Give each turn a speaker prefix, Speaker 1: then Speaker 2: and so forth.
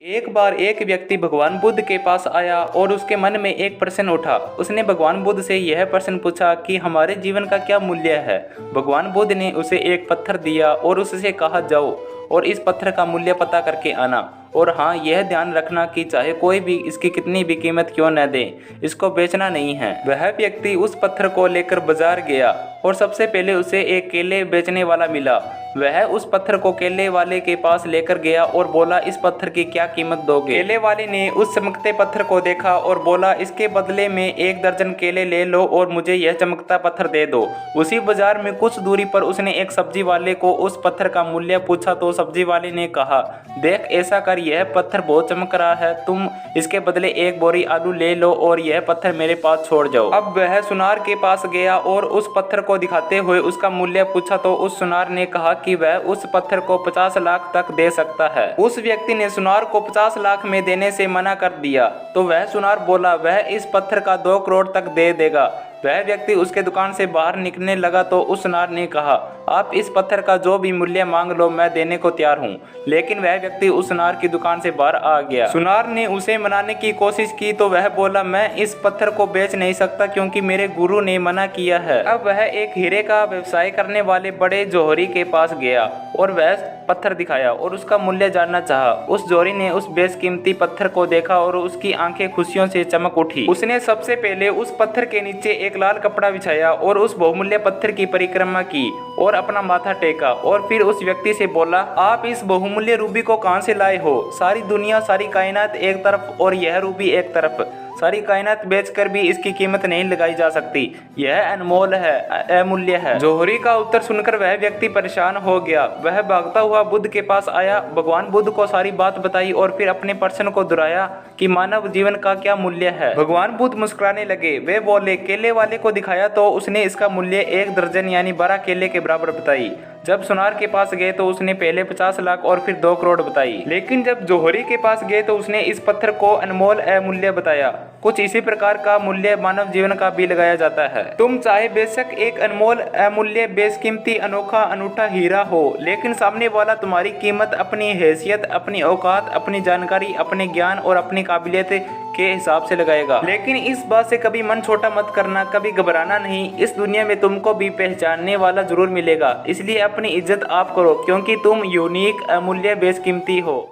Speaker 1: एक बार एक व्यक्ति भगवान बुद्ध के पास आया और उसके मन में एक प्रश्न उठा। उसने भगवान बुद्ध से यह प्रश्न पूछा कि हमारे जीवन का क्या मूल्य है। भगवान बुद्ध ने उसे एक पत्थर दिया और उससे कहा, जाओ और इस पत्थर का मूल्य पता करके आना। और हाँ, यह ध्यान रखना कि चाहे कोई भी इसकी कितनी भी कीमत क्यों न दे, इसको बेचना नहीं है। वह व्यक्ति उस पत्थर को लेकर बाजार गया और सबसे पहले उसे एक केले बेचने वाला मिला। वह उस पत्थर को केले वाले के पास लेकर गया और बोला, इस पत्थर की क्या कीमत दोगे? केले वाले ने उस चमकते पत्थर को देखा और बोला, इसके बदले में 1 दर्जन केले ले लो और मुझे यह चमकता पत्थर दे दो। उसी बाजार में कुछ दूरी पर उसने एक सब्जी वाले को उस पत्थर का मूल्य पूछा तो सब्जी वाले ने कहा, देख, ऐसा कर, यह पत्थर बहुत चमक रहा है, तुम इसके बदले 1 बोरी आलू ले लो और यह पत्थर मेरे पास छोड़ जाओ। अब वह सुनार के पास गया और उस पत्थर को दिखाते हुए उसका मूल्य पूछा तो उस सुनार ने कहा कि वह उस पत्थर को 50 लाख तक दे सकता है। उस व्यक्ति ने सुनार को 50 लाख में देने से मना कर दिया तो वह सुनार बोला, वह इस पत्थर का 2 करोड़ तक दे देगा। वह व्यक्ति उसके दुकान से बाहर निकलने लगा तो उस सुनार ने कहा, आप इस पत्थर का जो भी मूल्य मांग लो, मैं देने को तैयार हूँ। लेकिन वह व्यक्ति उस सुनार की दुकान से बाहर आ गया। सुनार ने उसे मनाने की कोशिश की तो वह बोला, मैं इस पत्थर को बेच नहीं सकता क्योंकि मेरे गुरु ने मना किया है। अब वह एक हीरे का व्यवसाय करने वाले बड़े जौहरी के पास गया और वह पत्थर दिखाया और उसका मूल्य जानना चाहा। उस जौहरी ने उस बेशकीमती पत्थर को देखा और उसकी आंखें खुशियों से चमक उठी। उसने सबसे पहले उस पत्थर के नीचे एक लाल कपड़ा बिछाया और उस बहुमूल्य पत्थर की परिक्रमा की और अपना माथा टेका और फिर उस व्यक्ति से बोला, आप इस बहुमूल्य रूबी को कहां से लाए हो? सारी दुनिया, सारी कायनात एक तरफ और यह रूबी एक तरफ। सारी कायनात बेचकर भी इसकी कीमत नहीं लगाई जा सकती। यह अनमोल है, अमूल्य है। जौहरी का उत्तर सुनकर वह व्यक्ति परेशान हो गया। वह भागता हुआ बुद्ध के पास आया, भगवान बुद्ध को सारी बात बताई और फिर अपने प्रश्न को दोहराया कि मानव जीवन का क्या मूल्य है। भगवान बुद्ध मुस्कुराने लगे। वे बोले, केले वाले को दिखाया तो उसने इसका मूल्य 1 दर्जन यानी 12 केले के बराबर बताई। जब सुनार के पास गए तो उसने पहले 50 लाख और फिर 2 करोड़ बताई। लेकिन जब जौहरी के पास गए तो उसने इस पत्थर को अनमोल अमूल्य बताया। कुछ इसी प्रकार का मूल्य मानव जीवन का भी लगाया जाता है। तुम चाहे बेशक एक अनमोल अमूल्य बेशकीमती अनोखा अनूठा हीरा हो, लेकिन सामने वाला तुम्हारी कीमत अपनी हैसियत, अपनी औकात, अपनी जानकारी, अपने ज्ञान और अपनी काबिलियत के हिसाब से लगाएगा। लेकिन इस बात से कभी मन छोटा मत करना, कभी घबराना नहीं। इस दुनिया में तुमको भी पहचानने वाला जरूर मिलेगा, इसलिए अपनी इज्जत आप करो क्योंकि तुम यूनिक, अमूल्य, बेशकीमती हो।